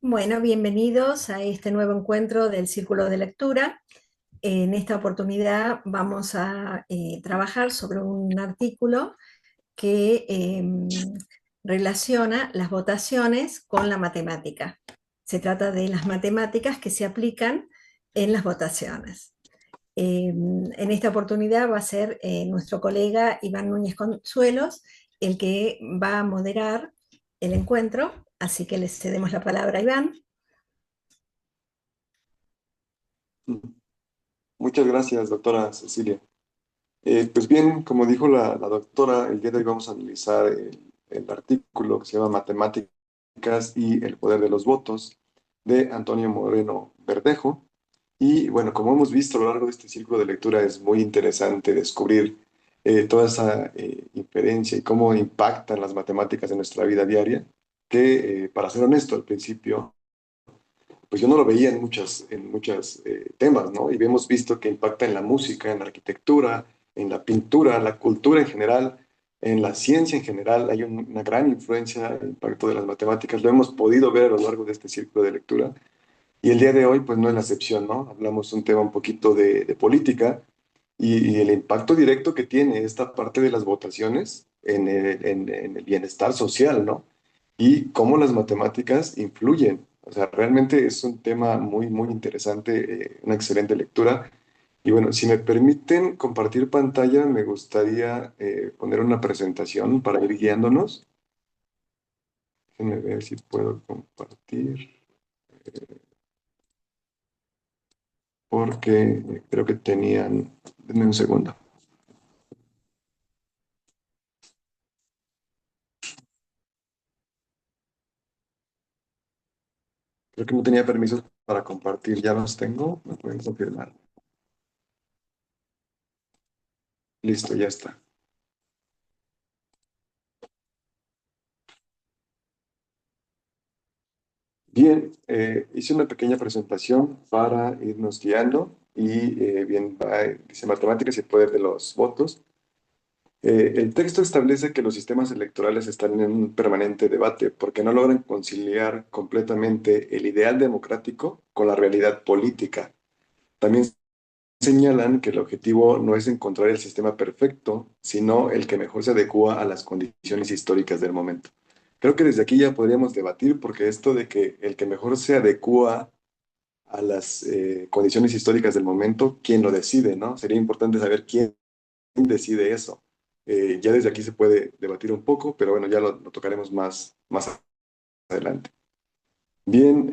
Bueno, bienvenidos a este nuevo encuentro del Círculo de Lectura. En esta oportunidad vamos a trabajar sobre un artículo que relaciona las votaciones con la matemática. Se trata de las matemáticas que se aplican en las votaciones. En esta oportunidad va a ser nuestro colega Iván Núñez Consuelos el que va a moderar el encuentro, así que le cedemos la palabra a Iván. Muchas gracias, doctora Cecilia. Pues bien, como dijo la doctora, el día de hoy vamos a analizar el artículo que se llama Matemáticas y el poder de los votos de Antonio Moreno Verdejo. Y bueno, como hemos visto a lo largo de este círculo de lectura, es muy interesante descubrir toda esa inferencia y cómo impactan las matemáticas en nuestra vida diaria, que para ser honesto, al principio pues yo no lo veía en muchos temas, ¿no? Y hemos visto que impacta en la música, en la arquitectura, en la pintura, la cultura en general, en la ciencia en general. Hay una gran influencia, el impacto de las matemáticas. Lo hemos podido ver a lo largo de este círculo de lectura. Y el día de hoy, pues no es la excepción, ¿no? Hablamos un tema un poquito de política y el impacto directo que tiene esta parte de las votaciones en el bienestar social, ¿no? Y cómo las matemáticas influyen. O sea, realmente es un tema muy, muy interesante, una excelente lectura. Y bueno, si me permiten compartir pantalla, me gustaría poner una presentación para ir guiándonos. Déjenme ver si puedo compartir, porque creo que tenían... Denme un segundo. Creo que no tenía permisos para compartir, ya los tengo, me pueden confirmar. Listo, ya está. Bien, hice una pequeña presentación para irnos guiando y bien, dice matemáticas y el poder de los votos. El texto establece que los sistemas electorales están en un permanente debate porque no logran conciliar completamente el ideal democrático con la realidad política. También señalan que el objetivo no es encontrar el sistema perfecto, sino el que mejor se adecua a las condiciones históricas del momento. Creo que desde aquí ya podríamos debatir porque esto de que el que mejor se adecua a las condiciones históricas del momento, ¿quién lo decide, no? Sería importante saber quién decide eso. Ya desde aquí se puede debatir un poco, pero bueno, ya lo tocaremos más adelante. Bien,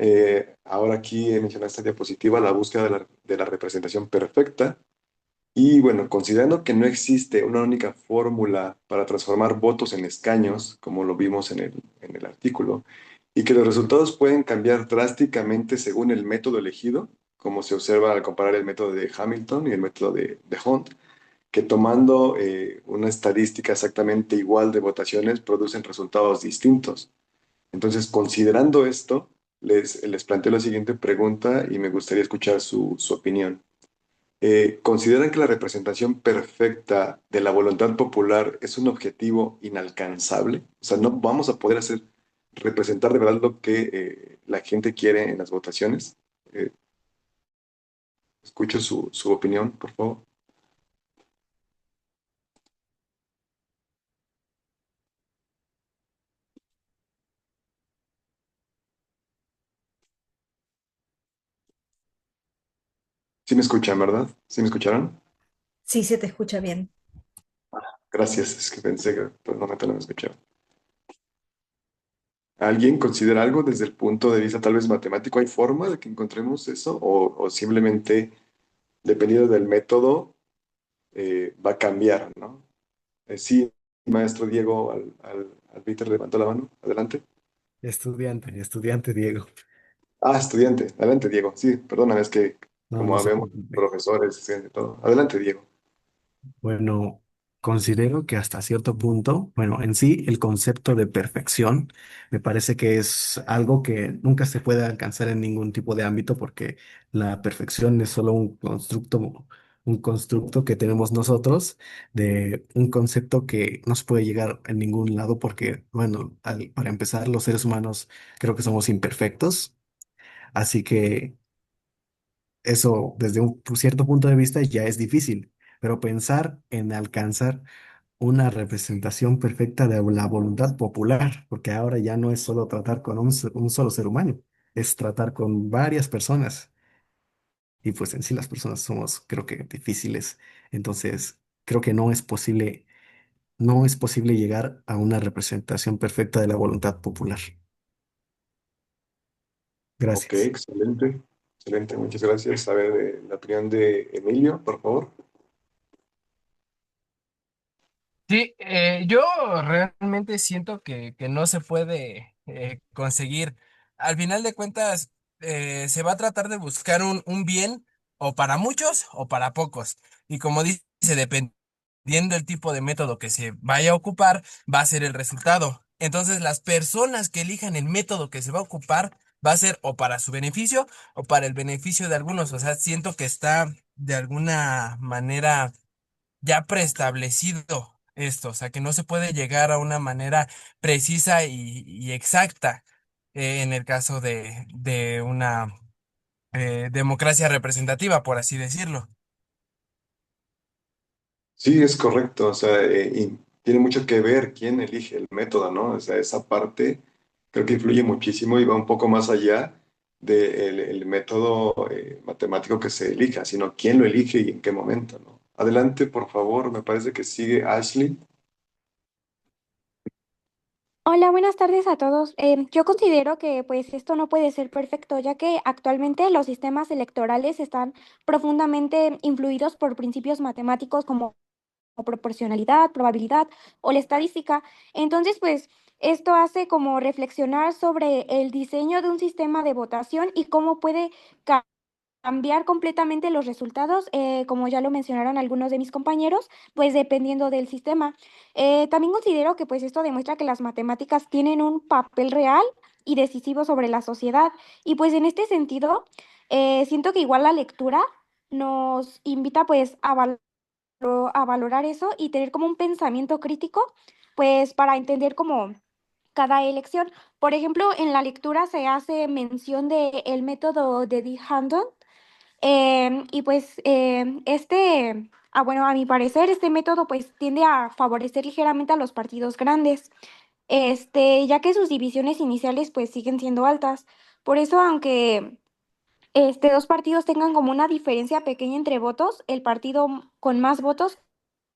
ahora aquí mencioné esta diapositiva, la búsqueda de la representación perfecta. Y bueno, considerando que no existe una única fórmula para transformar votos en escaños, como lo vimos en el artículo, y que los resultados pueden cambiar drásticamente según el método elegido, como se observa al comparar el método de Hamilton y el método de Hunt, que tomando una estadística exactamente igual de votaciones producen resultados distintos. Entonces, considerando esto, les planteo la siguiente pregunta y me gustaría escuchar su opinión. ¿Consideran que la representación perfecta de la voluntad popular es un objetivo inalcanzable? O sea, no vamos a poder representar de verdad lo que la gente quiere en las votaciones. Eh, Escucho su opinión, por favor. Sí me escuchan, ¿verdad? ¿Sí me escucharon? Sí, se te escucha bien. Gracias, es que pensé que por un momento no me escuchaba. ¿Alguien considera algo desde el punto de vista tal vez matemático? ¿Hay forma de que encontremos eso? ¿O simplemente, dependiendo del método, va a cambiar, ¿no? Sí, maestro Diego Albiter levantó la mano. Adelante. Estudiante Diego. Ah, estudiante. Adelante, Diego. Sí, perdóname, es que No, como no se habemos preocupe. profesores, estudiantes y todo. Adelante, Diego. Bueno, considero que hasta cierto punto, bueno, en sí el concepto de perfección me parece que es algo que nunca se puede alcanzar en ningún tipo de ámbito porque la perfección es solo un constructo que tenemos nosotros de un concepto que no se puede llegar a ningún lado porque, bueno, para empezar, los seres humanos creo que somos imperfectos. Así que eso desde un cierto punto de vista ya es difícil, pero pensar en alcanzar una representación perfecta de la voluntad popular, porque ahora ya no es solo tratar con un solo ser humano, es tratar con varias personas. Y pues en sí las personas somos, creo que, difíciles. Entonces, creo que no es posible llegar a una representación perfecta de la voluntad popular. Ok, Gracias. excelente. Excelente, muchas gracias. A ver, la opinión de Emilio, por favor. Sí, yo realmente siento que no se puede conseguir. Al final de cuentas, se va a tratar de buscar un bien o para muchos o para pocos. Y como dice, dependiendo del tipo de método que se vaya a ocupar, va a ser el resultado. Entonces, las personas que elijan el método que se va a ocupar va a ser o para su beneficio o para el beneficio de algunos. O sea, siento que está de alguna manera ya preestablecido esto, o sea, que no se puede llegar a una manera precisa y exacta en el caso de una democracia representativa, por así decirlo. Sí, es correcto. O sea, y tiene mucho que ver quién elige el método, ¿no? O sea, esa parte creo que influye muchísimo y va un poco más allá del el método matemático que se elija, sino quién lo elige y en qué momento, ¿no? Adelante, por favor. Me parece que sigue Ashley. Hola, buenas tardes a todos. Yo considero que pues esto no puede ser perfecto, ya que actualmente los sistemas electorales están profundamente influidos por principios matemáticos como proporcionalidad, probabilidad o la estadística. Entonces, pues esto hace como reflexionar sobre el diseño de un sistema de votación y cómo puede cambiar completamente los resultados, como ya lo mencionaron algunos de mis compañeros, pues dependiendo del sistema. También considero que pues esto demuestra que las matemáticas tienen un papel real y decisivo sobre la sociedad. Y pues en este sentido, siento que igual la lectura nos invita pues a valorar eso y tener como un pensamiento crítico, pues para entender como cada elección. Por ejemplo, en la lectura se hace mención de el método de D'Haendon, y pues bueno, a mi parecer, este método pues tiende a favorecer ligeramente a los partidos grandes, ya que sus divisiones iniciales pues siguen siendo altas. Por eso, aunque dos partidos tengan como una diferencia pequeña entre votos, el partido con más votos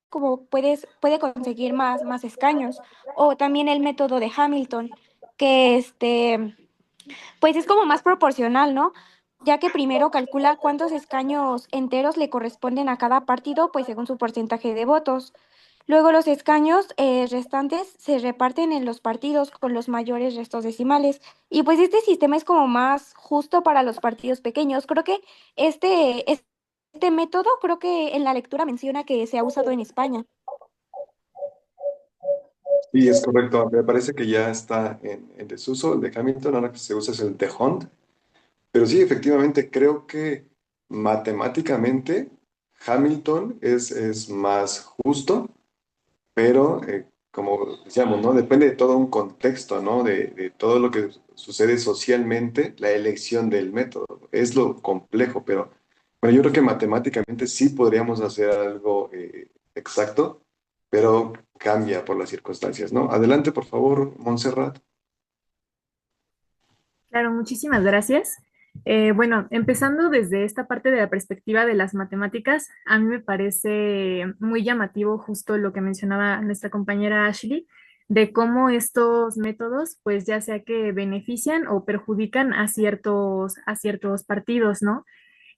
como puede conseguir más escaños. O también el método de Hamilton, que pues es como más proporcional, ¿no? Ya que primero calcula cuántos escaños enteros le corresponden a cada partido, pues según su porcentaje de votos. Luego los escaños restantes se reparten en los partidos con los mayores restos decimales. Y pues este sistema es como más justo para los partidos pequeños. Creo que este método, creo que en la lectura menciona que se ha usado en España. Sí, es correcto. Me parece que ya está en desuso el de Hamilton. Ahora que se usa es el de Hunt. Pero sí, efectivamente, creo que matemáticamente Hamilton es más justo, pero como decíamos, ¿no? Depende de todo un contexto, ¿no? De todo lo que sucede socialmente, la elección del método. Es lo complejo, pero bueno, yo creo que matemáticamente sí podríamos hacer algo exacto, pero cambia por las circunstancias, ¿no? Adelante, por favor, Montserrat. Claro, muchísimas gracias. Bueno, empezando desde esta parte de la perspectiva de las matemáticas, a mí me parece muy llamativo justo lo que mencionaba nuestra compañera Ashley, de cómo estos métodos, pues ya sea que benefician o perjudican a ciertos partidos, ¿no?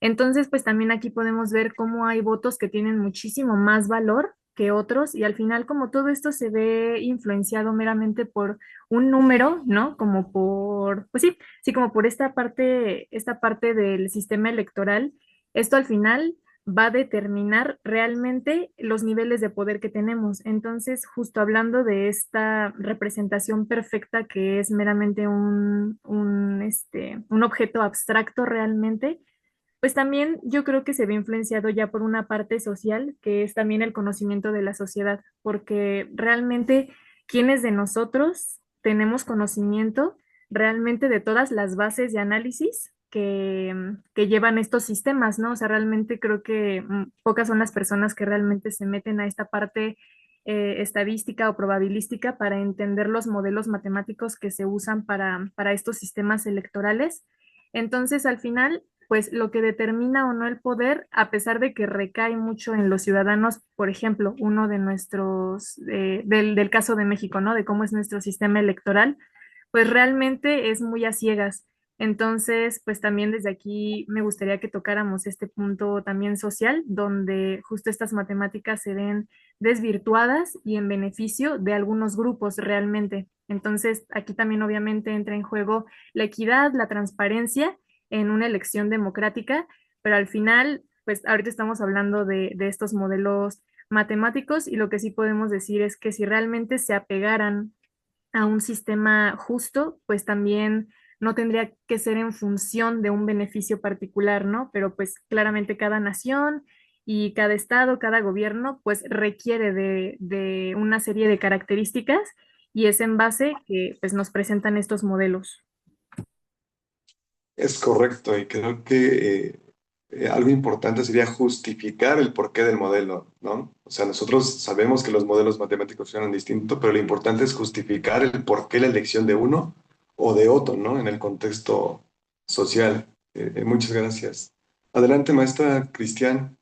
Entonces, pues también aquí podemos ver cómo hay votos que tienen muchísimo más valor que otros y al final como todo esto se ve influenciado meramente por un número, ¿no? Como por, pues sí, sí, como por esta parte del sistema electoral, esto al final va a determinar realmente los niveles de poder que tenemos. Entonces, justo hablando de esta representación perfecta que es meramente un objeto abstracto realmente, pues también yo creo que se ve influenciado ya por una parte social, que es también el conocimiento de la sociedad, porque realmente quienes de nosotros tenemos conocimiento realmente de todas las bases de análisis que llevan estos sistemas, ¿no? O sea, realmente creo que pocas son las personas que realmente se meten a esta parte estadística o probabilística para entender los modelos matemáticos que se usan para estos sistemas electorales. Entonces, al final, pues lo que determina o no el poder, a pesar de que recae mucho en los ciudadanos, por ejemplo, uno de nuestros, del caso de México, ¿no? De cómo es nuestro sistema electoral, pues realmente es muy a ciegas. Entonces, pues también desde aquí me gustaría que tocáramos este punto también social, donde justo estas matemáticas se ven desvirtuadas y en beneficio de algunos grupos realmente. Entonces, aquí también obviamente entra en juego la equidad, la transparencia en una elección democrática, pero al final, pues ahorita estamos hablando de estos modelos matemáticos y lo que sí podemos decir es que si realmente se apegaran a un sistema justo, pues también no tendría que ser en función de un beneficio particular, ¿no? Pero pues claramente cada nación y cada estado, cada gobierno, pues requiere de una serie de características y es en base que pues nos presentan estos modelos. Es correcto, y creo que algo importante sería justificar el porqué del modelo, ¿no? O sea, nosotros sabemos que los modelos matemáticos funcionan distinto, pero lo importante es justificar el porqué la elección de uno o de otro, ¿no? En el contexto social. Muchas gracias. Adelante, maestra Cristian.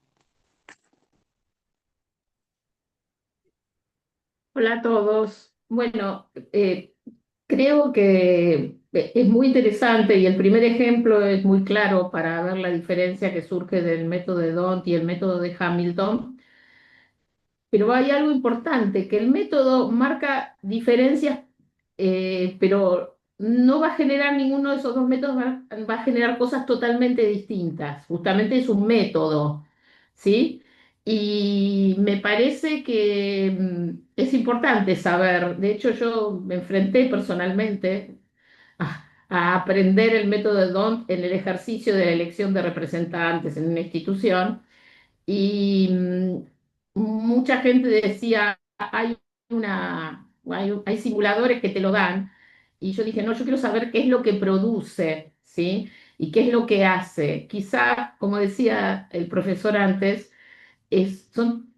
Hola a todos. Bueno, creo que es muy interesante y el primer ejemplo es muy claro para ver la diferencia que surge del método de D'Hondt y el método de Hamilton. Pero hay algo importante, que el método marca diferencias, pero no va a generar ninguno de esos dos métodos, va a generar cosas totalmente distintas. Justamente es un método, ¿sí? Y me parece que es importante saber, de hecho yo me enfrenté personalmente a aprender el método de D'Hondt en el ejercicio de la elección de representantes en una institución y mucha gente decía, hay simuladores que te lo dan. Y yo dije, no, yo quiero saber qué es lo que produce, ¿sí? Y qué es lo que hace. Quizá, como decía el profesor antes, son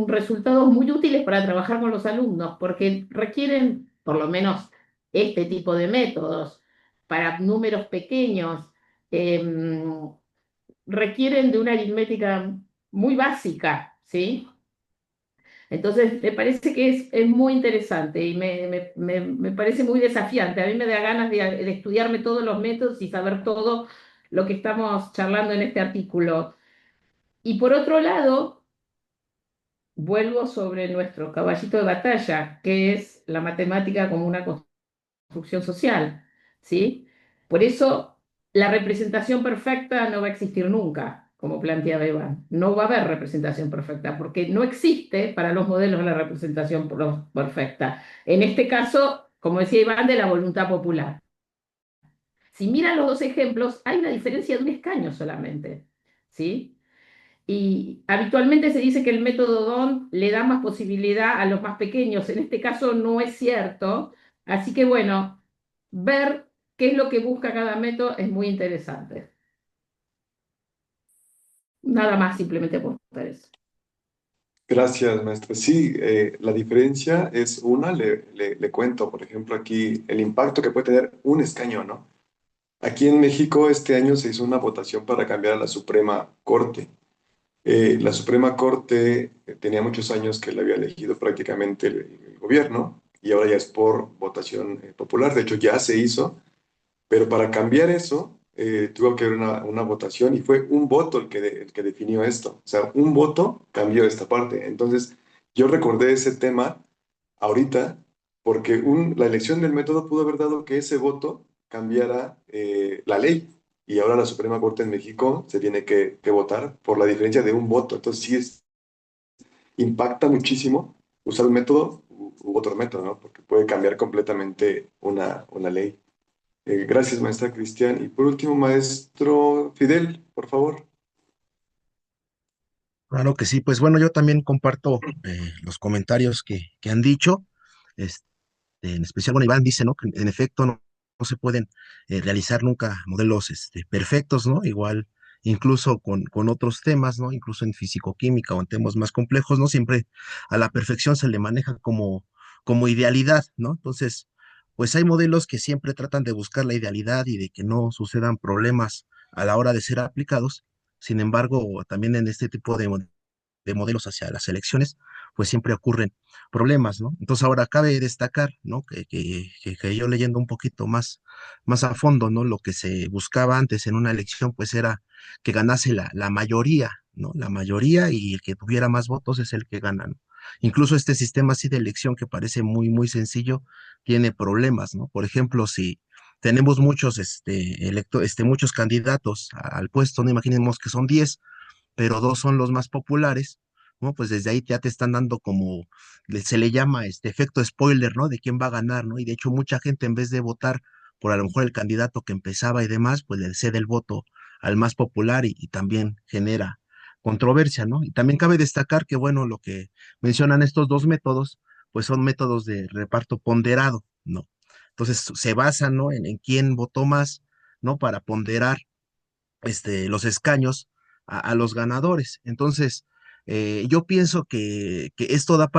resultados muy útiles para trabajar con los alumnos, porque requieren, por lo menos, este tipo de métodos para números pequeños. em, Requieren de una aritmética muy básica, ¿sí? Entonces, me parece que es muy interesante y me parece muy desafiante. A mí me da ganas de estudiarme todos los métodos y saber todo lo que estamos charlando en este artículo. Y por otro lado, vuelvo sobre nuestro caballito de batalla, que es la matemática como una construcción social, ¿sí? Por eso la representación perfecta no va a existir nunca, como planteaba Iván. No va a haber representación perfecta, porque no existe para los modelos la representación perfecta. En este caso, como decía Iván, de la voluntad popular. Si miran los dos ejemplos, hay una diferencia de un escaño solamente, ¿sí? Y habitualmente se dice que el método D'Hondt le da más posibilidad a los más pequeños. En este caso no es cierto. Así que bueno, ver qué es lo que busca cada método es muy interesante. Nada más, simplemente apuntar eso. Gracias, maestra. Sí, la diferencia es una, le cuento, por ejemplo, aquí el impacto que puede tener un escaño, ¿no? Aquí en México este año se hizo una votación para cambiar a la Suprema Corte. La Suprema Corte tenía muchos años que la había elegido prácticamente el gobierno y ahora ya es por votación popular. De hecho, ya se hizo, pero para cambiar eso tuvo que haber una votación y fue un voto el que definió esto. O sea, un voto cambió esta parte. Entonces, yo recordé ese tema ahorita porque la elección del método pudo haber dado que ese voto cambiara la ley. Y ahora la Suprema Corte en México se tiene que votar por la diferencia de un voto. Entonces sí impacta muchísimo usar un método u otro método, ¿no? Porque puede cambiar completamente una ley. Gracias, maestra Cristian. Y por último, maestro Fidel, por favor. Claro que sí, pues bueno, yo también comparto los comentarios que han dicho. Este, en especial, bueno, Iván dice, ¿no? Que en efecto se pueden realizar nunca modelos perfectos, ¿no? Igual, incluso con otros temas, ¿no? Incluso en fisicoquímica o en temas más complejos, no siempre a la perfección se le maneja como idealidad, ¿no? Entonces, pues hay modelos que siempre tratan de buscar la idealidad y de que no sucedan problemas a la hora de ser aplicados. Sin embargo, también en este tipo de modelos hacia las elecciones, pues siempre ocurren problemas, ¿no? Entonces ahora cabe destacar, ¿no? Que yo leyendo un poquito más a fondo, ¿no? Lo que se buscaba antes en una elección, pues era que ganase la mayoría, ¿no? La mayoría y el que tuviera más votos es el que gana, ¿no? Incluso este sistema así de elección que parece muy sencillo, tiene problemas, ¿no? Por ejemplo, si tenemos muchos, muchos candidatos al puesto, no imaginemos que son 10 pero dos son los más populares, ¿no? Pues desde ahí ya te están dando como, se le llama este efecto spoiler, ¿no? De quién va a ganar, ¿no? Y de hecho mucha gente en vez de votar por a lo mejor el candidato que empezaba y demás, pues le cede el voto al más popular y también genera controversia, ¿no? Y también cabe destacar que, bueno, lo que mencionan estos dos métodos, pues son métodos de reparto ponderado, ¿no? Entonces se basan, ¿no? En quién votó más, ¿no? Para ponderar los escaños a los ganadores. Entonces, yo pienso que esto da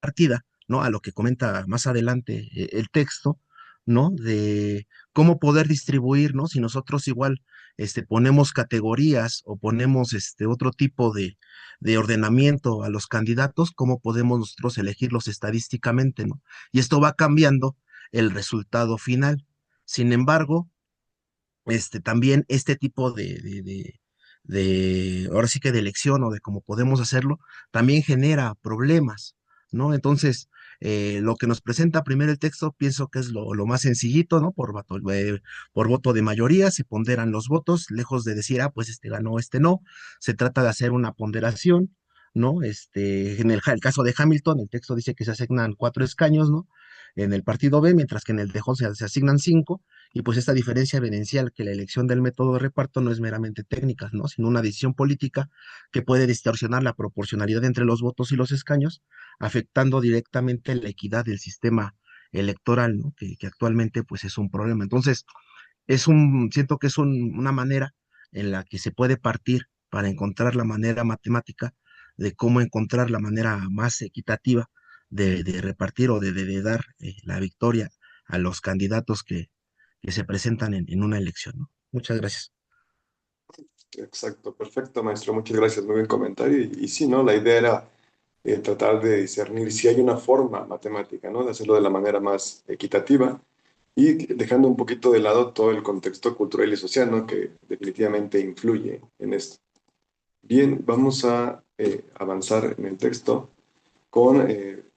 partida, ¿no? A lo que comenta más adelante el texto, ¿no? De cómo poder distribuir, ¿no? Si nosotros igual ponemos categorías o ponemos otro tipo de ordenamiento a los candidatos, cómo podemos nosotros elegirlos estadísticamente, ¿no? Y esto va cambiando el resultado final. Sin embargo, también este tipo ahora sí que de elección o de cómo podemos hacerlo, también genera problemas, ¿no? Entonces, lo que nos presenta primero el texto, pienso que es lo más sencillito, ¿no? Por voto de mayoría se ponderan los votos, lejos de decir, ah, pues este ganó, este no, se trata de hacer una ponderación, ¿no? En el caso de Hamilton, el texto dice que se asignan 4 escaños, ¿no? En el partido B, mientras que en el de Hall se asignan 5, y pues esta diferencia evidencia que la elección del método de reparto no es meramente técnica, ¿no? Sino una decisión política que puede distorsionar la proporcionalidad entre los votos y los escaños, afectando directamente la equidad del sistema electoral, ¿no? Que actualmente pues es un problema. Entonces, siento que es una manera en la que se puede partir para encontrar la manera matemática de cómo encontrar la manera más equitativa de repartir o de dar la victoria a los candidatos que se presentan en una elección, ¿no? Muchas gracias. Exacto, perfecto, maestro. Muchas gracias. Muy buen comentario. Y sí, ¿no? La idea era tratar de discernir si hay una forma matemática, ¿no? De hacerlo de la manera más equitativa y dejando un poquito de lado todo el contexto cultural y social, ¿no? Que definitivamente influye en esto. Bien, vamos a avanzar en el texto con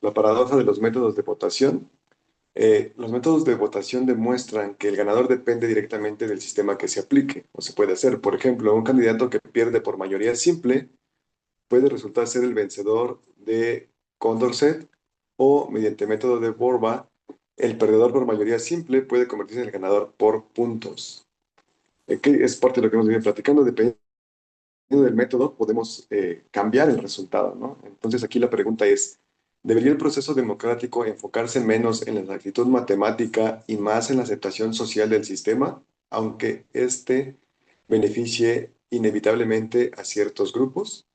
la paradoja de los métodos de votación. Los métodos de votación demuestran que el ganador depende directamente del sistema que se aplique o se puede hacer. Por ejemplo, un candidato que pierde por mayoría simple puede resultar ser el vencedor de Condorcet o mediante método de Borba, el perdedor por mayoría simple puede convertirse en el ganador por puntos. Que es parte de lo que hemos venido platicando, dependiendo del método podemos cambiar el resultado, ¿no? Entonces aquí la pregunta es, ¿debería el proceso democrático enfocarse menos en la exactitud matemática y más en la aceptación social del sistema, aunque éste beneficie inevitablemente a ciertos grupos?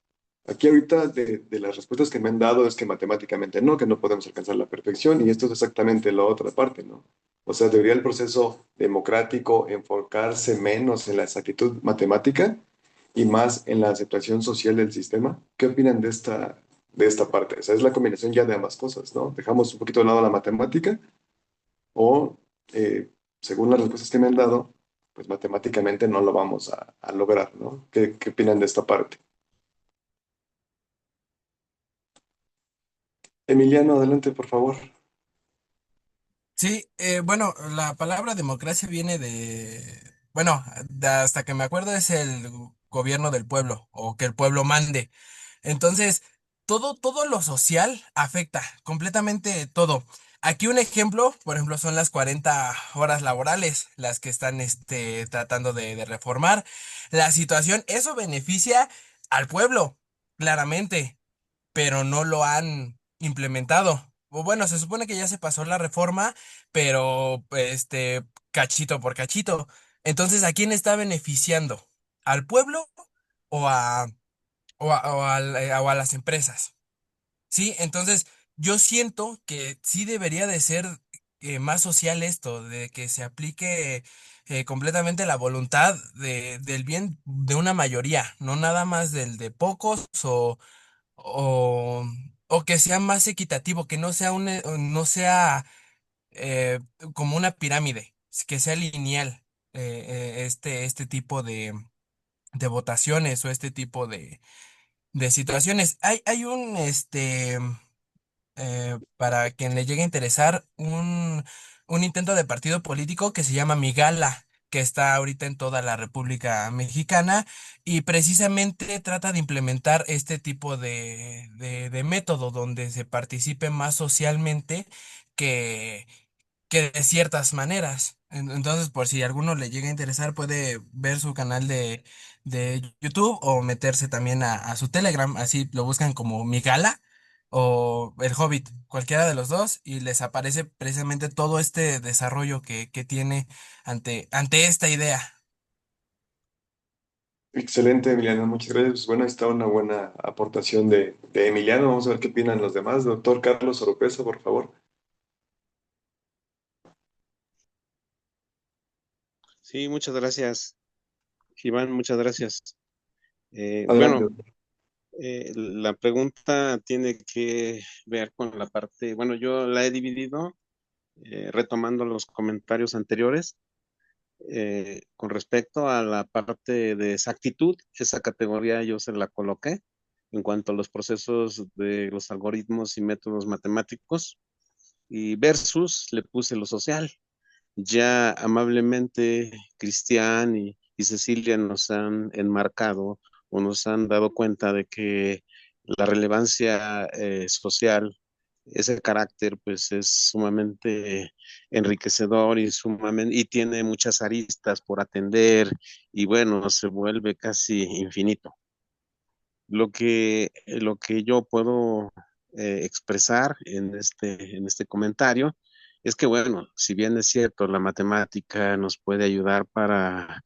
Aquí ahorita de las respuestas que me han dado es que matemáticamente no, que no podemos alcanzar la perfección y esto es exactamente la otra parte, ¿no? O sea, ¿debería el proceso democrático enfocarse menos en la exactitud matemática y más en la aceptación social del sistema? ¿Qué opinan de esta parte? O sea, es la combinación ya de ambas cosas, ¿no? Dejamos un poquito de lado la matemática o, según las respuestas que me han dado, pues matemáticamente no lo vamos a lograr, ¿no? ¿Qué opinan de esta parte? Emiliano, adelante, por favor. Sí, bueno, la palabra democracia viene bueno, hasta que me acuerdo es el gobierno del pueblo o que el pueblo mande. Entonces, todo lo social afecta, completamente todo. Aquí un ejemplo, por ejemplo, son las 40 horas laborales, las que están tratando de reformar. La situación, eso beneficia al pueblo, claramente, pero no lo han implementado. O bueno, se supone que ya se pasó la reforma, pero cachito por cachito. Entonces, ¿a quién está beneficiando? ¿Al pueblo o o a las empresas? Sí, entonces yo siento que sí debería de ser más social esto, de que se aplique completamente la voluntad del bien de una mayoría, no nada más del de pocos o, o que sea más equitativo, que no sea no sea eh, como una pirámide, que sea lineal este tipo de votaciones o este tipo de situaciones. Hay un para quien le llegue a interesar, un intento de partido político que se llama Migala, que está ahorita en toda la República Mexicana y precisamente trata de implementar este tipo de método donde se participe más socialmente que, que de ciertas maneras. Entonces, por si a alguno le llega a interesar, puede ver su canal de YouTube o meterse también a su Telegram, así lo buscan como Migala o El Hobbit, cualquiera de los dos, y les aparece precisamente todo este desarrollo que tiene ante esta idea. Excelente, Emiliano, muchas gracias. Pues bueno, ahí está una buena aportación de Emiliano. Vamos a ver qué opinan los demás. Doctor Carlos Oropesa, por favor. Sí, muchas gracias, Iván, muchas gracias. Adelante, Bueno, doctor. la pregunta tiene que ver con la parte, bueno, yo la he dividido retomando los comentarios anteriores con respecto a la parte de exactitud, esa categoría yo se la coloqué en cuanto a los procesos de los algoritmos y métodos matemáticos y versus le puse lo social. Ya amablemente Cristian y Cecilia nos han enmarcado o nos han dado cuenta de que la relevancia social, ese carácter, pues es sumamente enriquecedor y sumamente, y tiene muchas aristas por atender y bueno, se vuelve casi infinito. Lo que yo puedo expresar en este comentario es que, bueno, si bien es cierto, la matemática nos puede ayudar para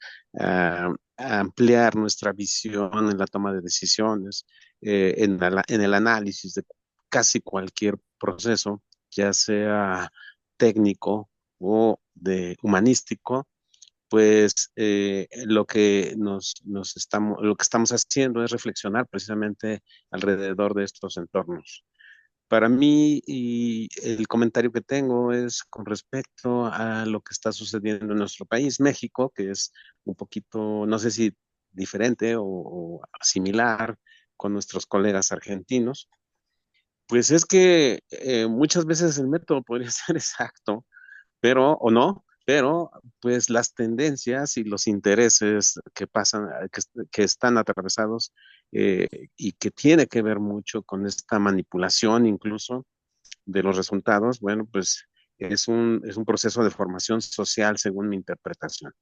ampliar nuestra visión en la toma de decisiones, en el análisis de casi cualquier proceso, ya sea técnico o de humanístico, pues lo que estamos haciendo es reflexionar precisamente alrededor de estos entornos. Para mí, y el comentario que tengo es con respecto a lo que está sucediendo en nuestro país, México, que es un poquito, no sé si diferente o similar con nuestros colegas argentinos, pues es que muchas veces el método podría ser exacto, pero, o no, pero pues las tendencias y los intereses que pasan, que están atravesados eh, y que tiene que ver mucho con esta manipulación incluso de los resultados, bueno, pues es un proceso de formación social según mi interpretación,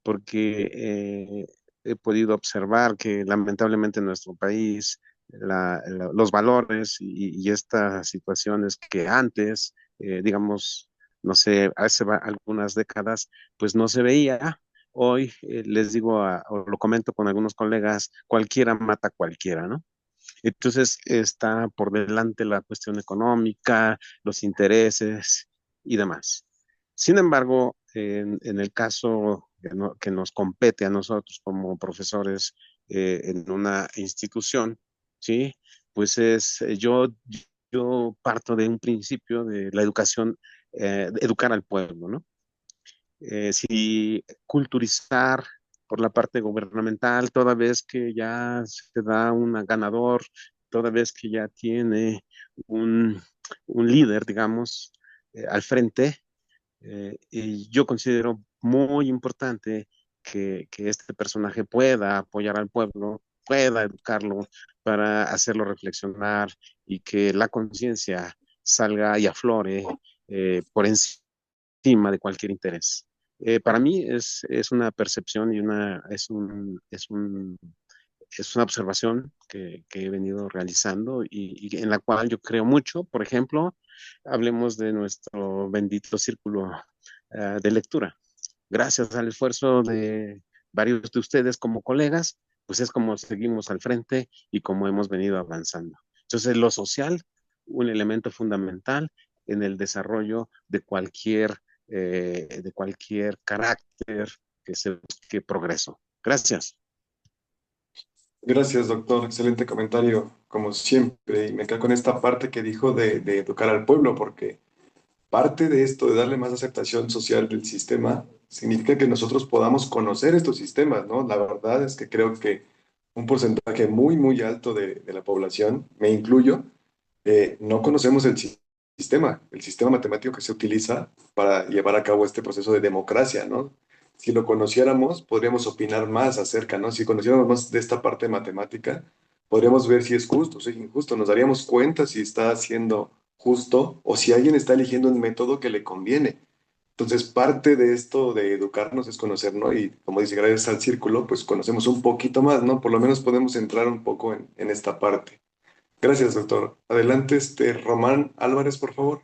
porque he podido observar que lamentablemente en nuestro país los valores y estas situaciones que antes, digamos, no sé, algunas décadas, pues no se veía. Hoy les digo, o lo comento con algunos colegas, cualquiera mata a cualquiera, ¿no? Entonces está por delante la cuestión económica, los intereses y demás. Sin embargo, en el caso que nos compete a nosotros como profesores en una institución, ¿sí? Pues yo parto de un principio de la educación, de educar al pueblo, ¿no? Si culturizar por la parte gubernamental, toda vez que ya se da un ganador, toda vez que ya tiene un, un líder, digamos, al frente, y yo considero muy importante que este personaje pueda apoyar al pueblo, pueda educarlo para hacerlo reflexionar y que la conciencia salga y aflore por encima de cualquier interés. Para mí es una percepción y es una observación que he venido realizando y en la cual yo creo mucho. Por ejemplo, hablemos de nuestro bendito círculo de lectura. gracias al esfuerzo de varios de ustedes como colegas, pues es como seguimos al frente y como hemos venido avanzando. Entonces, lo social, un elemento fundamental en el desarrollo de cualquier carácter que se busque progreso. Gracias. Gracias, doctor. Excelente comentario, como siempre. Y me quedo con esta parte que dijo de educar al pueblo, porque parte de esto, de darle más aceptación social del sistema, significa que nosotros podamos conocer estos sistemas, ¿no? La verdad es que creo que un porcentaje muy, muy alto de la población, me incluyo, no conocemos el sistema matemático que se utiliza para llevar a cabo este proceso de democracia, ¿no? Si lo conociéramos, podríamos opinar más acerca, ¿no? Si conociéramos más de esta parte matemática, podríamos ver si es justo, si es injusto, nos daríamos cuenta si está siendo justo o si alguien está eligiendo un método que le conviene. Entonces, parte de esto de educarnos es conocer, ¿no? Y como dice, gracias al círculo, pues conocemos un poquito más, ¿no? Por lo menos podemos entrar un poco en esta parte. Gracias, doctor. Adelante, Román Álvarez, por favor.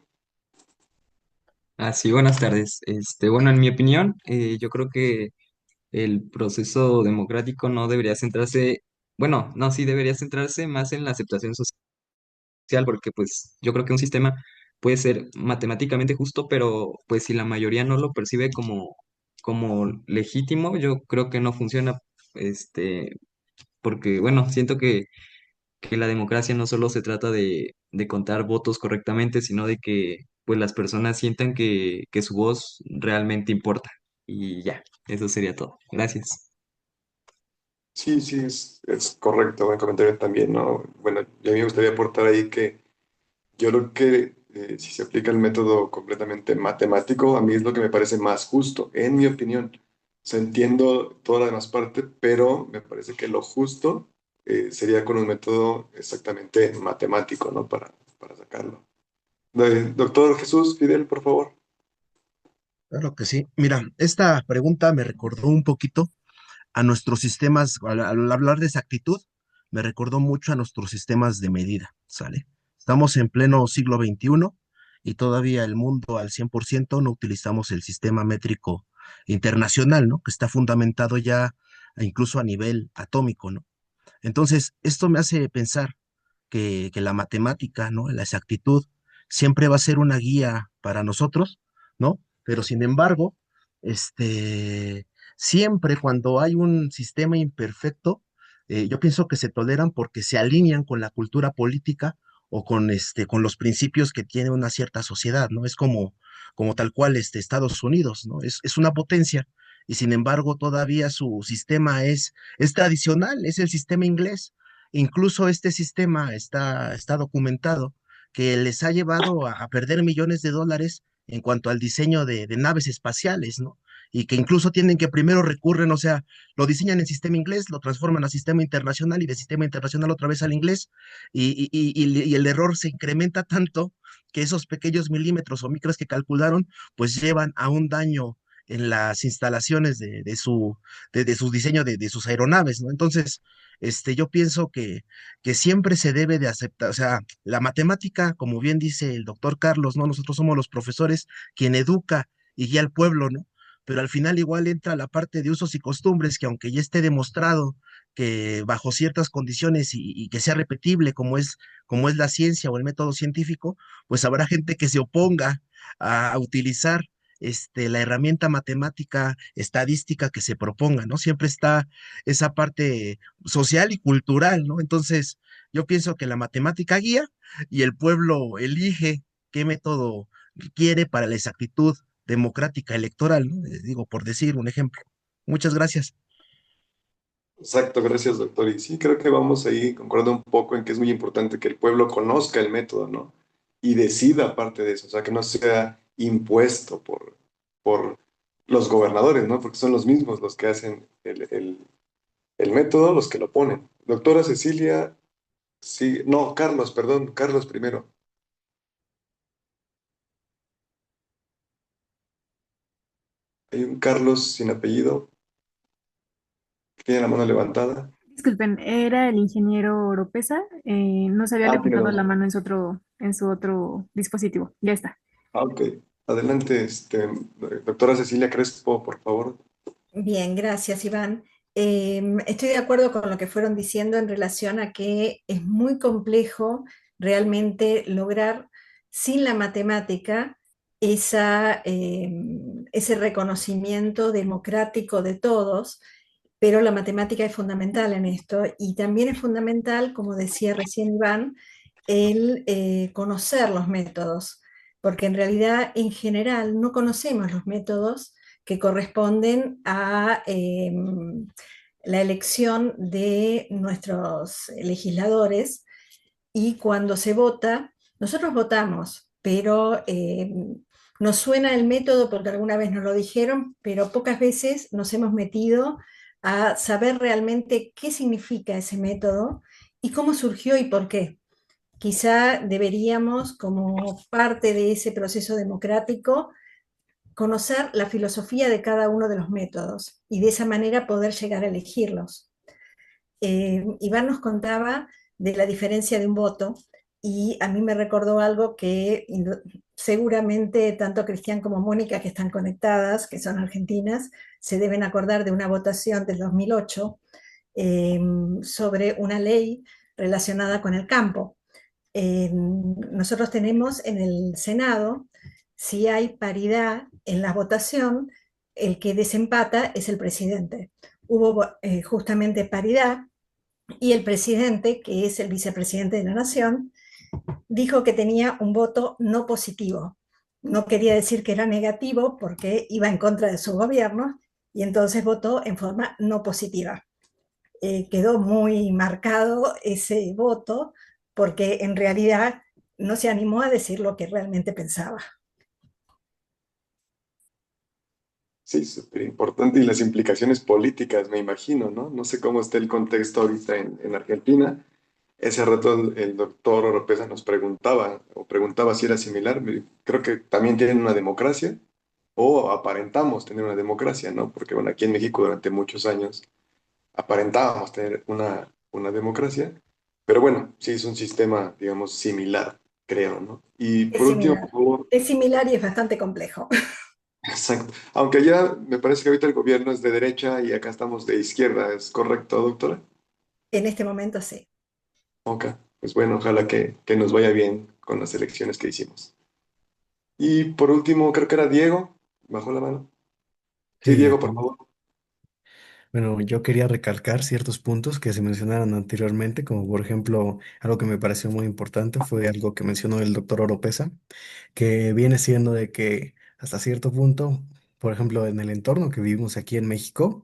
Sí, buenas tardes. Bueno, en mi opinión, yo creo que el proceso democrático no debería centrarse, bueno, no, sí debería centrarse más en la aceptación social, porque pues yo creo que un sistema puede ser matemáticamente justo, pero pues si la mayoría no lo percibe como legítimo, yo creo que no funciona, este, porque bueno, siento que la democracia no solo se trata de contar votos correctamente, sino de que pues las personas sientan que su voz realmente importa. Y ya, eso sería todo. Gracias. Sí, sí, es correcto, buen comentario también, ¿no? Bueno, y a mí me gustaría aportar ahí que yo creo que si se aplica el método completamente matemático, a mí es lo que me parece más justo, en mi opinión. O sea, entiendo toda la demás parte, pero me parece que lo justo sería con un método exactamente matemático, ¿no? Para sacarlo. Doctor Jesús Fidel, por favor. Claro que sí. Mira, esta pregunta me recordó un poquito a nuestros sistemas, al hablar de exactitud, me recordó mucho a nuestros sistemas de medida, ¿sale? Estamos en pleno siglo XXI y todavía el mundo al 100% no utilizamos el sistema métrico internacional, ¿no? Que está fundamentado ya incluso a nivel atómico, ¿no? Entonces, esto me hace pensar que la matemática, ¿no? La exactitud siempre va a ser una guía para nosotros, ¿no? Pero sin embargo, siempre cuando hay un sistema imperfecto, yo pienso que se toleran porque se alinean con la cultura política o con los principios que tiene una cierta sociedad, ¿no? Es como tal cual Estados Unidos, ¿no? Es una potencia y sin embargo todavía su sistema es tradicional, es el sistema inglés. Incluso este sistema está documentado que les ha llevado a perder millones de dólares en cuanto al diseño de naves espaciales, ¿no? Y que incluso tienen que primero recurren, o sea, lo diseñan en sistema inglés, lo transforman a sistema internacional y de sistema internacional otra vez al inglés, y el error se incrementa tanto que esos pequeños milímetros o micros que calcularon, pues llevan a un daño en las instalaciones de su diseño de sus aeronaves, ¿no? Entonces, yo pienso que siempre se debe de aceptar, o sea, la matemática, como bien dice el doctor Carlos, ¿no? Nosotros somos los profesores quien educa y guía al pueblo, ¿no? Pero al final igual entra la parte de usos y costumbres, que aunque ya esté demostrado que bajo ciertas condiciones y que sea repetible como es la ciencia o el método científico, pues habrá gente que se oponga a utilizar la herramienta matemática estadística que se proponga, ¿no? Siempre está esa parte social y cultural, ¿no? Entonces, yo pienso que la matemática guía y el pueblo elige qué método quiere para la exactitud democrática electoral, ¿no? Digo, por decir un ejemplo. Muchas gracias. Exacto, gracias, doctor. Y sí, creo que vamos ahí concordando un poco en que es muy importante que el pueblo conozca el método, ¿no? Y decida parte de eso, o sea, que no sea impuesto por los gobernadores, ¿no? Porque son los mismos los que hacen el método, los que lo ponen. Doctora Cecilia, sí, no, Carlos, perdón, Carlos primero. Hay un Carlos sin apellido, que tiene la mano levantada. Disculpen, era el ingeniero Oropesa. No se había Ah, tiene levantado dos. la mano en su otro dispositivo. Ya está. Ah, ok. Adelante, doctora Cecilia Crespo, por favor. Bien, gracias, Iván. Estoy de acuerdo con lo que fueron diciendo en relación a que es muy complejo realmente lograr sin la matemática ese reconocimiento democrático de todos, pero la matemática es fundamental en esto y también es fundamental, como decía recién Iván, el conocer los métodos, porque en realidad en general no conocemos los métodos que corresponden a la elección de nuestros legisladores y cuando se vota, nosotros votamos, pero nos suena el método porque alguna vez nos lo dijeron, pero pocas veces nos hemos metido a saber realmente qué significa ese método y cómo surgió y por qué. Quizá deberíamos, como parte de ese proceso democrático, conocer la filosofía de cada uno de los métodos y de esa manera poder llegar a elegirlos. Iván nos contaba de la diferencia de un voto y a mí me recordó algo que seguramente tanto Cristian como Mónica, que están conectadas, que son argentinas, se deben acordar de una votación del 2008 sobre una ley relacionada con el campo. Nosotros tenemos en el Senado, si hay paridad en la votación, el que desempata es el presidente. Hubo justamente paridad y el presidente, que es el vicepresidente de la Nación, dijo que tenía un voto no positivo. No quería decir que era negativo porque iba en contra de su gobierno y entonces votó en forma no positiva. Quedó muy marcado ese voto porque en realidad no se animó a decir lo que realmente pensaba. Sí, súper importante. Y las implicaciones políticas, me imagino, ¿no? No sé cómo está el contexto ahorita en Argentina. Ese rato el doctor Oropesa nos preguntaba, o preguntaba si era similar. Creo que también tienen una democracia, o aparentamos tener una democracia, ¿no? Porque, bueno, aquí en México durante muchos años aparentábamos tener una democracia, pero bueno, sí es un sistema, digamos, similar, creo, ¿no? Y Es por último, similar. por favor, Es similar y es bastante complejo. exacto. Aunque ya me parece que ahorita el gobierno es de derecha y acá estamos de izquierda, ¿es correcto, doctora? En este momento sí. Ok, pues bueno, ojalá que nos vaya bien con las elecciones que hicimos. Y por último, creo que era Diego, bajó la mano. Sí, Sí, Diego, por favor. bueno, yo quería recalcar ciertos puntos que se mencionaron anteriormente, como por ejemplo, algo que me pareció muy importante fue algo que mencionó el doctor Oropesa, que viene siendo de que hasta cierto punto, por ejemplo, en el entorno que vivimos aquí en México,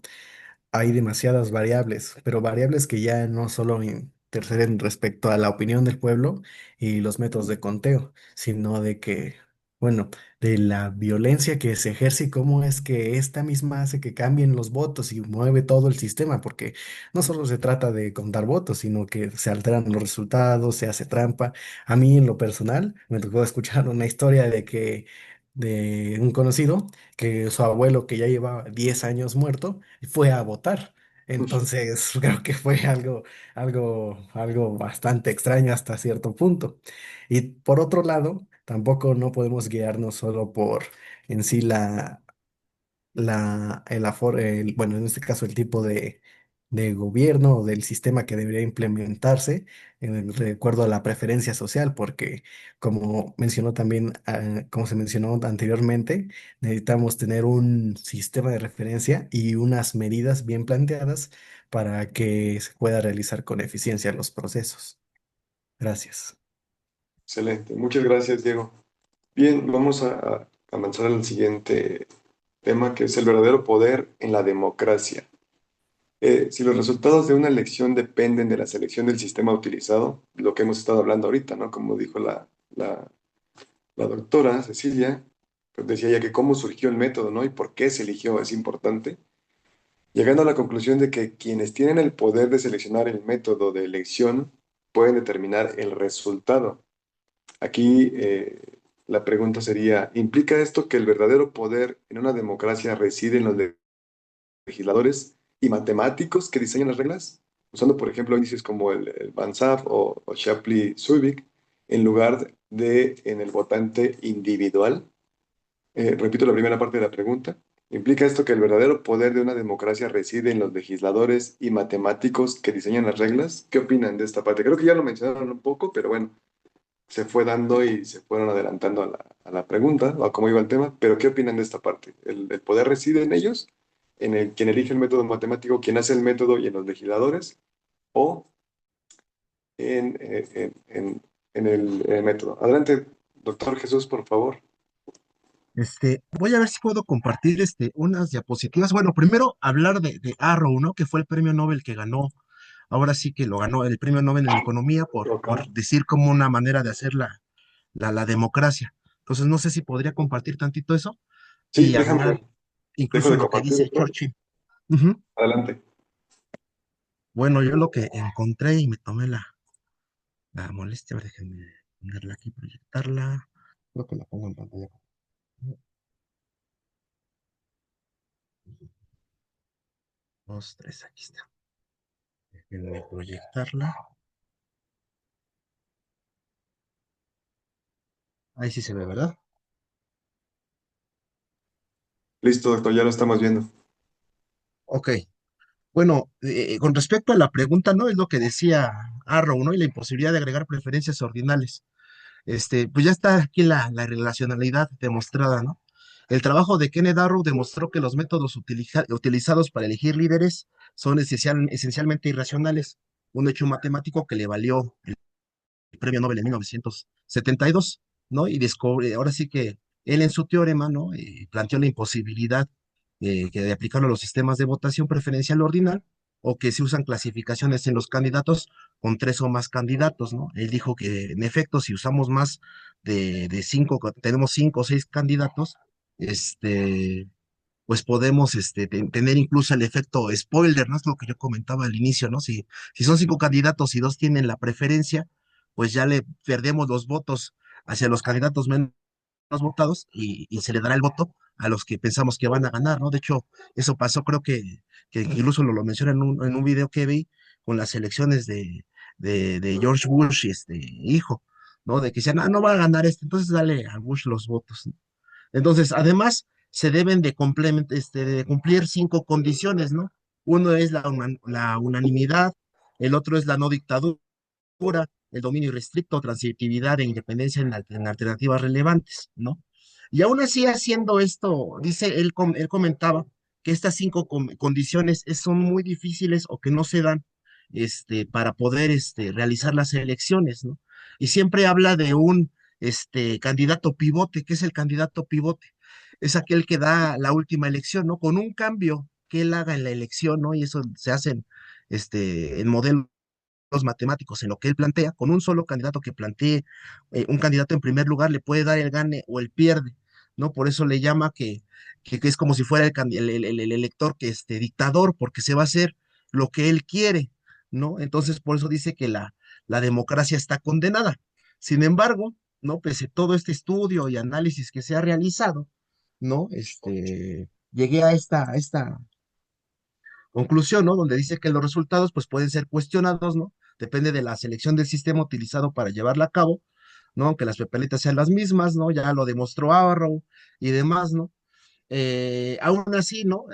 hay demasiadas variables, pero variables que ya no solo interfieren respecto a la opinión del pueblo y los métodos de conteo, sino de que, bueno, de la violencia que se ejerce y cómo es que esta misma hace que cambien los votos y mueve todo el sistema, porque no solo se trata de contar votos, sino que se alteran los resultados, se hace trampa. A mí, en lo personal, me tocó escuchar una historia de que de un conocido que su abuelo, que ya llevaba 10 años muerto, fue a votar. Entonces, creo que fue algo bastante extraño hasta cierto punto. Y por otro lado, tampoco no podemos guiarnos solo por en sí bueno, en este caso el tipo de gobierno o del sistema que debería implementarse de acuerdo a la preferencia social, porque como mencionó también, como se mencionó anteriormente, necesitamos tener un sistema de referencia y unas medidas bien planteadas para que se pueda realizar con eficiencia los procesos. Gracias. Excelente. Muchas gracias, Diego. Bien, vamos a avanzar al siguiente tema, que es el verdadero poder en la democracia. Si los resultados de una elección dependen de la selección del sistema utilizado, lo que hemos estado hablando ahorita, ¿no? Como dijo la doctora Cecilia, pues decía ya que cómo surgió el método, ¿no? Y por qué se eligió es importante, llegando a la conclusión de que quienes tienen el poder de seleccionar el método de elección pueden determinar el resultado. Aquí la pregunta sería, ¿implica esto que el verdadero poder en una democracia reside en los legisladores y matemáticos que diseñan las reglas? Usando, por ejemplo, índices como el Banzhaf o Shapley-Zwick en lugar de en el votante individual. repito la primera parte de la pregunta. ¿Implica esto que el verdadero poder de una democracia reside en los legisladores y matemáticos que diseñan las reglas? ¿Qué opinan de esta parte? Creo que ya lo mencionaron un poco, pero bueno, se fue dando y se fueron adelantando a la pregunta, o a cómo iba el tema, pero ¿qué opinan de esta parte? ¿El poder reside en ellos, en el quien elige el método matemático, quien hace el método y en los legisladores, o en el método? Adelante, doctor Jesús, por favor. Voy a ver si puedo compartir unas diapositivas. Bueno, primero hablar de Arrow, ¿no? Que fue el premio Nobel que ganó, ahora sí que lo ganó el premio Nobel en Economía por Ok. decir como una manera de hacer la democracia. Entonces, no sé si podría compartir tantito eso Sí, y hablar dejo incluso de lo que compartir, dice doctor. Churchill. Ujú. Adelante. Bueno, yo lo que encontré y me tomé la molestia, a ver, déjenme ponerla aquí, proyectarla. Creo que la pongo en pantalla. Dos, tres, aquí está. Déjenme proyectarla. Ahí sí se ve, ¿verdad? Listo, doctor, ya lo estamos viendo. Ok. Bueno, con respecto a la pregunta, ¿no? Es lo que decía Arrow, ¿no? Y la imposibilidad de agregar preferencias ordinales. Pues ya está aquí la relacionalidad demostrada, ¿no? El trabajo de Kenneth Arrow demostró que los métodos utilizados para elegir líderes son esencialmente irracionales, un hecho matemático que le valió el premio Nobel en 1972, ¿no? Y descubre, ahora sí que él en su teorema, ¿no? Planteó la imposibilidad de aplicarlo a los sistemas de votación preferencial ordinal o que se usan clasificaciones en los candidatos con tres o más candidatos, ¿no? Él dijo que en efecto, si usamos más de cinco, tenemos cinco o seis candidatos, pues podemos tener incluso el efecto spoiler, ¿no? Es lo que yo comentaba al inicio, ¿no? Si son cinco candidatos y dos tienen la preferencia, pues ya le perdemos los votos hacia los candidatos menos votados y se le dará el voto a los que pensamos que van a ganar, ¿no? De hecho, eso pasó, creo que incluso lo menciona en un video que vi con las elecciones de George Bush y hijo, ¿no? De que decían, ah, no va a ganar entonces dale a Bush los votos, ¿no? Entonces, además, se deben de cumplir cinco condiciones, ¿no? Uno es la unanimidad, el otro es la no dictadura, el dominio irrestricto, transitividad e independencia en alternativas relevantes, ¿no? Y aún así, haciendo esto, dice, él comentaba que estas cinco condiciones son muy difíciles o que no se dan para poder realizar las elecciones, ¿no? Y siempre habla de un candidato pivote. ¿Qué es el candidato pivote? Es aquel que da la última elección, ¿no? Con un cambio que él haga en la elección, ¿no? Y eso se hace en modelos matemáticos, en lo que él plantea, con un solo candidato que plantee un candidato en primer lugar, le puede dar el gane o el pierde, ¿no? Por eso le llama que es como si fuera el elector que dictador, porque se va a hacer lo que él quiere, ¿no? Entonces, por eso dice que la democracia está condenada. Sin embargo, ¿no? Pese a todo este estudio y análisis que se ha realizado, ¿no? Llegué a esta conclusión, ¿no? Donde dice que los resultados pues pueden ser cuestionados, ¿no? Depende de la selección del sistema utilizado para llevarla a cabo, ¿no? Aunque las papeletas sean las mismas, ¿no? Ya lo demostró Arrow y demás, ¿no? Aún así, ¿no?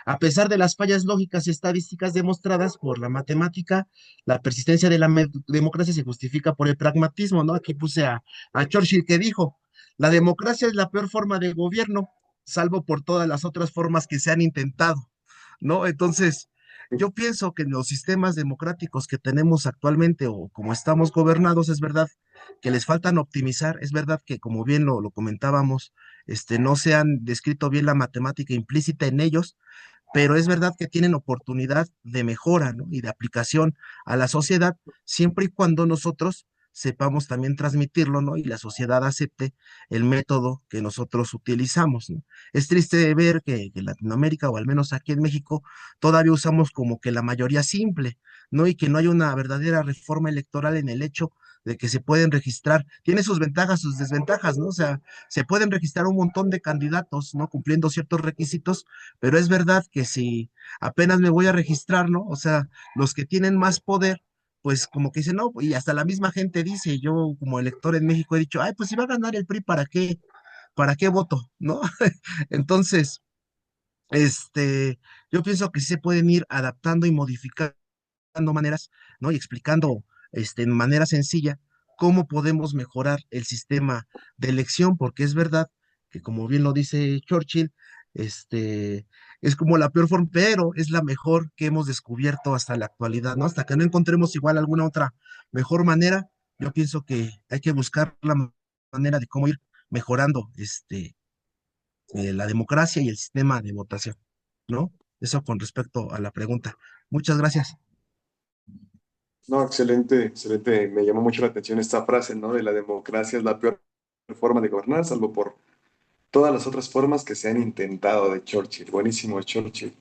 A pesar de las fallas lógicas y estadísticas demostradas por la matemática, la persistencia de la democracia se justifica por el pragmatismo, ¿no? Aquí puse a Churchill que dijo, la democracia es la peor forma de gobierno, salvo por todas las otras formas que se han intentado, ¿no? Entonces, yo pienso que en los sistemas democráticos que tenemos actualmente o como estamos gobernados, es verdad que les faltan optimizar, es verdad que como bien lo comentábamos, no se han descrito bien la matemática implícita en ellos, pero es verdad que tienen oportunidad de mejora, ¿no? Y de aplicación a la sociedad, siempre y cuando nosotros sepamos también transmitirlo, ¿no? Y la sociedad acepte el método que nosotros utilizamos, ¿no? Es triste ver que en Latinoamérica, o al menos aquí en México, todavía usamos como que la mayoría simple, ¿no? Y que no hay una verdadera reforma electoral en el hecho de que se pueden registrar, tiene sus ventajas, sus desventajas, ¿no? O sea, se pueden registrar un montón de candidatos, ¿no? Cumpliendo ciertos requisitos, pero es verdad que si apenas me voy a registrar, ¿no? O sea, los que tienen más poder, pues como que dicen, no, y hasta la misma gente dice, yo como elector en México he dicho, ay, pues si va a ganar el PRI, ¿para qué? ¿para qué voto? ¿No? Entonces, yo pienso que sí se pueden ir adaptando y modificando maneras, ¿no? Y explicando, en manera sencilla cómo podemos mejorar el sistema de elección, porque es verdad que, como bien lo dice Churchill, es como la peor forma, pero es la mejor que hemos descubierto hasta la actualidad, ¿no? Hasta que no encontremos igual alguna otra mejor manera, yo pienso que hay que buscar la manera de cómo ir mejorando, la democracia y el sistema de votación, ¿no? Eso con respecto a la pregunta. Muchas gracias. No, excelente, excelente. Me llamó mucho la atención esta frase, ¿no? De la democracia es la peor forma de gobernar, salvo por todas las otras formas que se han intentado de Churchill. Buenísimo, Churchill.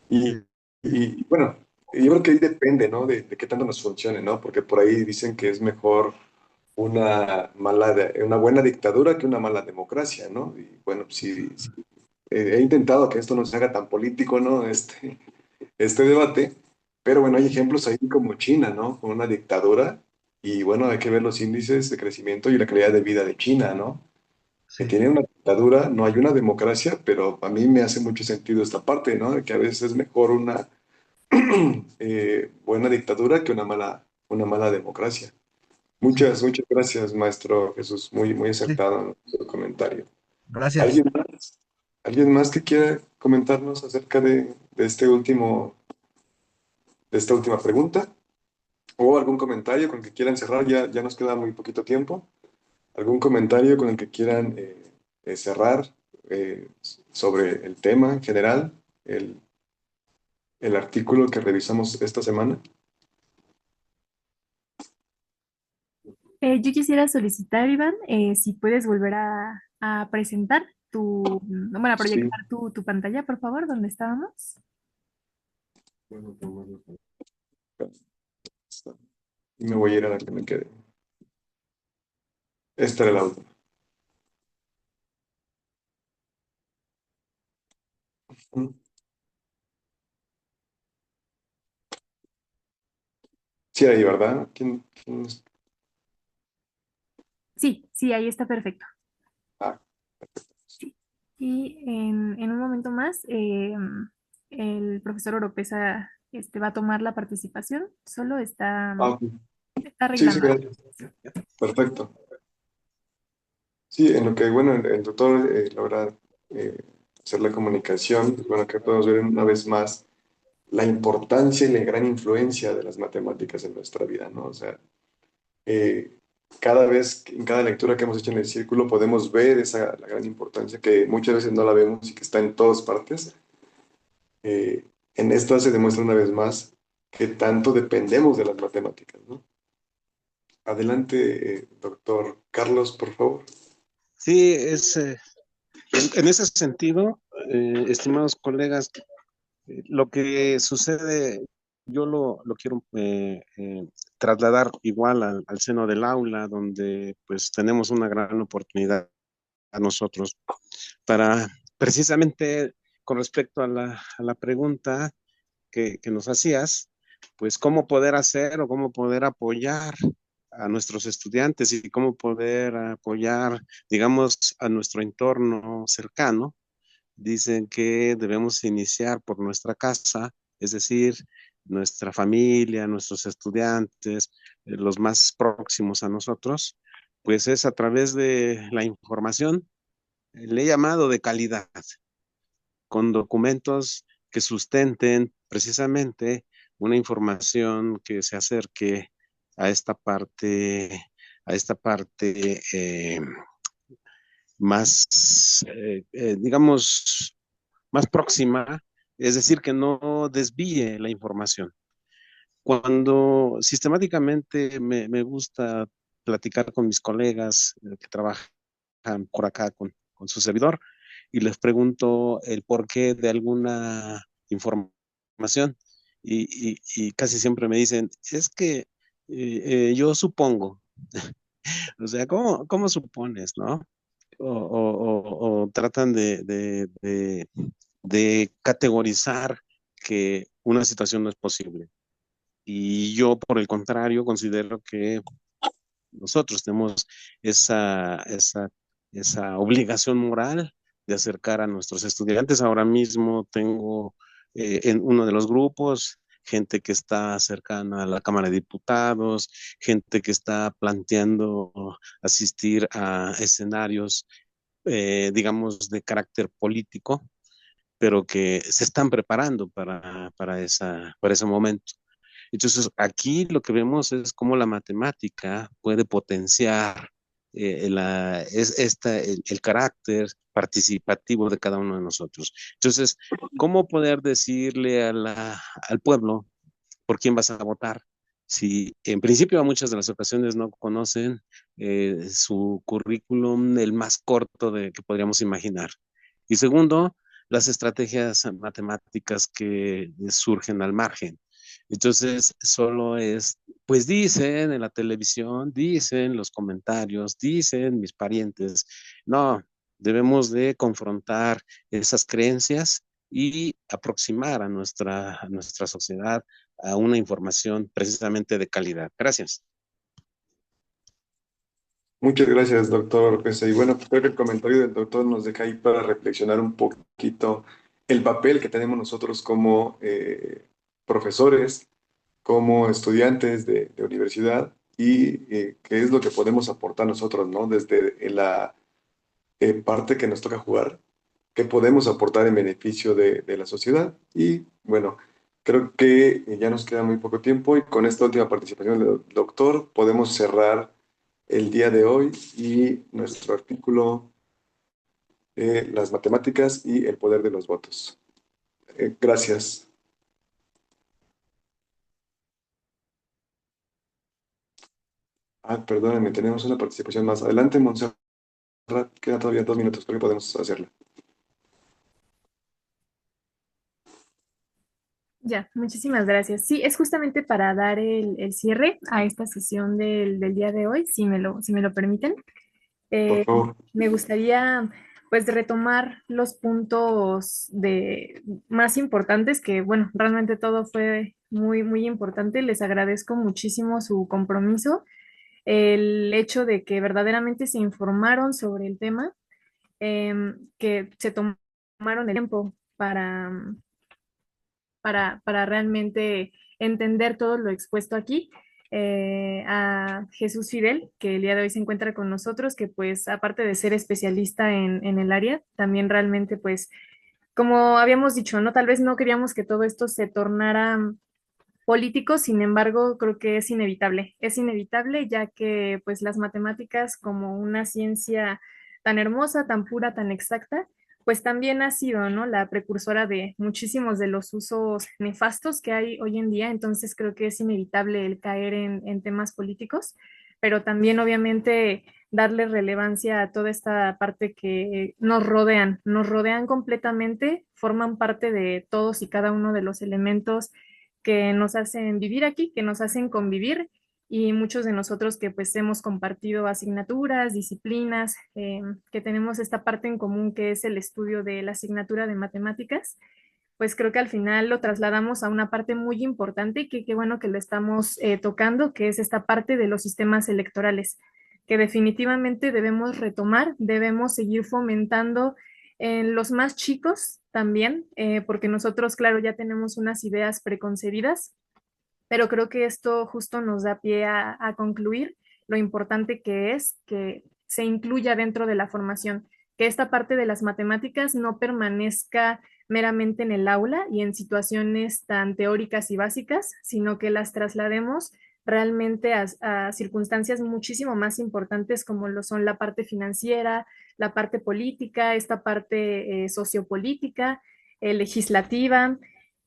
Y, Sí. bueno, yo creo que ahí depende, ¿no? De qué tanto nos funcione, ¿no? Porque por ahí dicen que es mejor una buena dictadura que una mala democracia, ¿no? Y bueno, sí, sí, he intentado que esto no se haga tan político, ¿no? Este debate, pero bueno, hay ejemplos ahí como China, ¿no? Con una dictadura, y bueno, hay que ver los índices de crecimiento y la calidad de vida de China, ¿no? Que Sí. tiene una dictadura, no hay una democracia, pero a mí me hace mucho sentido esta parte, ¿no? De que a veces es mejor una buena dictadura que una mala democracia. Sí, Muchas, muchas gracias, maestro Jesús, muy, muy sí, acertado en su comentario. gracias. ¿Alguien más? ¿Alguien más que quiera comentarnos acerca de esta última pregunta? ¿O algún comentario con el que quieran cerrar? Ya nos queda muy poquito tiempo. ¿Algún comentario con el que quieran cerrar sobre el tema en general, el, el artículo que revisamos esta semana? Yo quisiera solicitar, Iván, si puedes volver a presentar bueno, a Sí. proyectar tu pantalla, por favor, donde estábamos. Y me voy a ir a la que me quede. Esta era la última. Sí, ahí, ¿verdad? ¿Quién? Sí, sí, ahí está perfecto. Ah, Sí. Y en un momento más, el profesor Oropesa va a tomar la participación, solo ok. está Sí, sí, arreglando. gracias. Perfecto. Sí, en lo que, bueno, el doctor logra eh, hacer la comunicación, pues, bueno, que podemos ver una vez más la importancia y la gran influencia de las matemáticas en nuestra vida, ¿no? O sea, eh, cada vez, en cada lectura que hemos hecho en el círculo, podemos ver la gran importancia que muchas veces no la vemos y que está en todas partes. En esta se demuestra una vez más que tanto dependemos de las matemáticas, ¿no? Adelante, doctor Carlos, por favor. Sí, en ese sentido, estimados colegas, lo que sucede, yo lo quiero trasladar igual al seno del aula, donde pues tenemos una gran oportunidad a nosotros para precisamente con respecto a la pregunta que nos hacías, pues cómo poder hacer o cómo poder apoyar a nuestros estudiantes y cómo poder apoyar, digamos, a nuestro entorno cercano. Dicen que debemos iniciar por nuestra casa, es decir, nuestra familia, nuestros estudiantes, los más próximos a nosotros, pues es a través de la información, le he llamado de calidad, con documentos que sustenten precisamente una información que se acerque a esta parte, a esta parte más, digamos, más próxima, es decir, que no desvíe la información. Cuando sistemáticamente me gusta platicar con mis colegas que trabajan por acá con su servidor y les pregunto el porqué de alguna información y casi siempre me dicen, es que yo supongo, o sea, ¿cómo supones, no? O tratan de categorizar que una situación no es posible. Y yo, por el contrario, considero que nosotros tenemos esa esa obligación moral de acercar a nuestros estudiantes. Ahora mismo tengo en uno de los grupos gente que está cercana a la Cámara de Diputados, gente que está planteando asistir a escenarios, digamos, de carácter político, pero que se están preparando para ese momento. Entonces, aquí lo que vemos es cómo la matemática puede potenciar el carácter participativo de cada uno de nosotros. Entonces, ¿cómo poder decirle al pueblo por quién vas a votar? Si en principio a muchas de las ocasiones no conocen su currículum, el más corto que podríamos imaginar. Y segundo, las estrategias matemáticas que surgen al margen. Entonces, solo es, pues dicen en la televisión, dicen los comentarios, dicen mis parientes. No, debemos de confrontar esas creencias y aproximar a nuestra sociedad a una información precisamente de calidad. Gracias. Muchas gracias, doctor Pese. Y bueno, creo que el comentario del doctor nos deja ahí para reflexionar un poquito el papel que tenemos nosotros como profesores, como estudiantes de universidad y qué es lo que podemos aportar nosotros, ¿no? Desde la parte que nos toca jugar, qué podemos aportar en beneficio de la sociedad. Y bueno, creo que ya nos queda muy poco tiempo y con esta última participación del doctor podemos cerrar el día de hoy y nuestro artículo, las matemáticas y el poder de los votos. Gracias. Perdónenme, tenemos una participación más. Adelante, Montserrat. Quedan todavía 2 minutos, creo que podemos hacerla. Ya, muchísimas gracias. Sí, es justamente para dar el cierre a esta sesión del día de hoy, si me lo permiten. Por favor. Me gustaría pues retomar los puntos más importantes que, bueno, realmente todo fue muy, muy importante. Les agradezco muchísimo su compromiso, el hecho de que verdaderamente se informaron sobre el tema, que se tomaron el tiempo para realmente entender todo lo expuesto aquí. A Jesús Fidel, que el día de hoy se encuentra con nosotros, que pues aparte de ser especialista en el área, también realmente pues, como habíamos dicho, ¿no? Tal vez no queríamos que todo esto se tornara político, sin embargo, creo que es inevitable ya que pues las matemáticas como una ciencia tan hermosa, tan pura, tan exacta, pues también ha sido, ¿no? La precursora de muchísimos de los usos nefastos que hay hoy en día, entonces creo que es inevitable el caer en temas políticos, pero también obviamente darle relevancia a toda esta parte que nos rodean completamente, forman parte de todos y cada uno de los elementos que nos hacen vivir aquí, que nos hacen convivir y muchos de nosotros que pues hemos compartido asignaturas, disciplinas, que tenemos esta parte en común que es el estudio de la asignatura de matemáticas, pues creo que al final lo trasladamos a una parte muy importante y que qué bueno que lo estamos tocando, que es esta parte de los sistemas electorales, que definitivamente debemos retomar, debemos seguir fomentando en los más chicos también, porque nosotros, claro, ya tenemos unas ideas preconcebidas, pero creo que esto justo nos da pie a concluir lo importante que es que se incluya dentro de la formación, que esta parte de las matemáticas no permanezca meramente en el aula y en situaciones tan teóricas y básicas, sino que las traslademos realmente a circunstancias muchísimo más importantes como lo son la parte financiera, la parte política, esta parte sociopolítica, legislativa,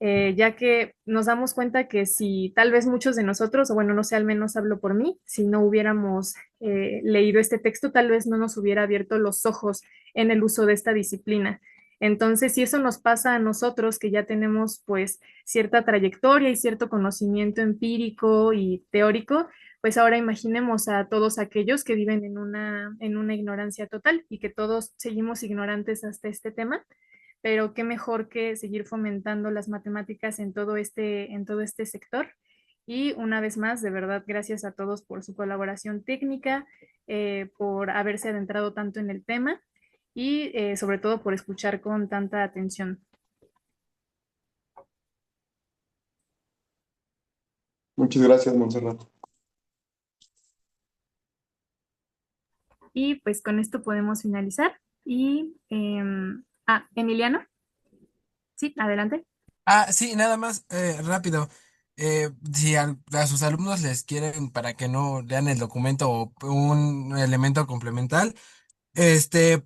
ya que nos damos cuenta que si tal vez muchos de nosotros, o bueno, no sé, al menos hablo por mí, si no hubiéramos leído este texto, tal vez no nos hubiera abierto los ojos en el uso de esta disciplina. Entonces, si eso nos pasa a nosotros, que ya tenemos pues cierta trayectoria y cierto conocimiento empírico y teórico, pues ahora imaginemos a todos aquellos que viven en una ignorancia total y que todos seguimos ignorantes hasta este tema, pero qué mejor que seguir fomentando las matemáticas en todo este sector Y una vez más, de verdad, gracias a todos por su colaboración técnica, por haberse adentrado tanto en el tema y sobre todo por escuchar con tanta atención. Muchas gracias, Montserrat. Y pues con esto podemos finalizar. Y, Emiliano, sí, adelante. Ah, sí, nada más, rápido. Si a sus alumnos les quieren, para que no lean el documento o un elemento complementar,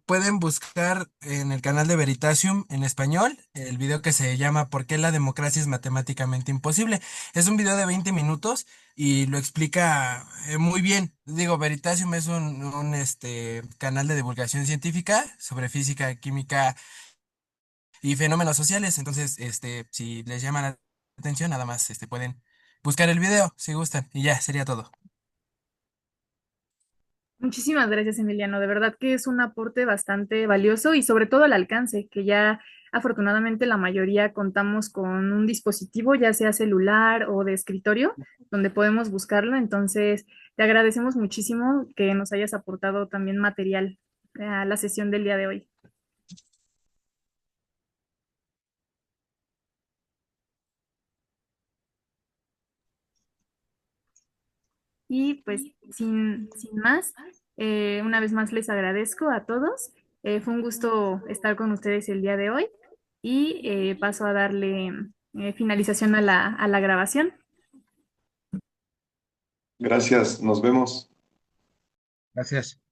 pueden buscar en el canal de Veritasium en español el video que se llama ¿Por qué la democracia es matemáticamente imposible? Es un video de 20 minutos y lo explica muy bien. Digo, Veritasium es un canal de divulgación científica sobre física, química y fenómenos sociales. Entonces, si les llama la atención, nada más, pueden buscar el video si gustan y ya, sería todo. Muchísimas gracias, Emiliano. De verdad que es un aporte bastante valioso y sobre todo al alcance, que ya afortunadamente la mayoría contamos con un dispositivo, ya sea celular o de escritorio, donde podemos buscarlo. Entonces, te agradecemos muchísimo que nos hayas aportado también material a la sesión del día de hoy. Y pues sin más, una vez más les agradezco a todos. Fue un gusto estar con ustedes el día de hoy y paso a darle finalización a la grabación. Gracias, nos vemos. Gracias.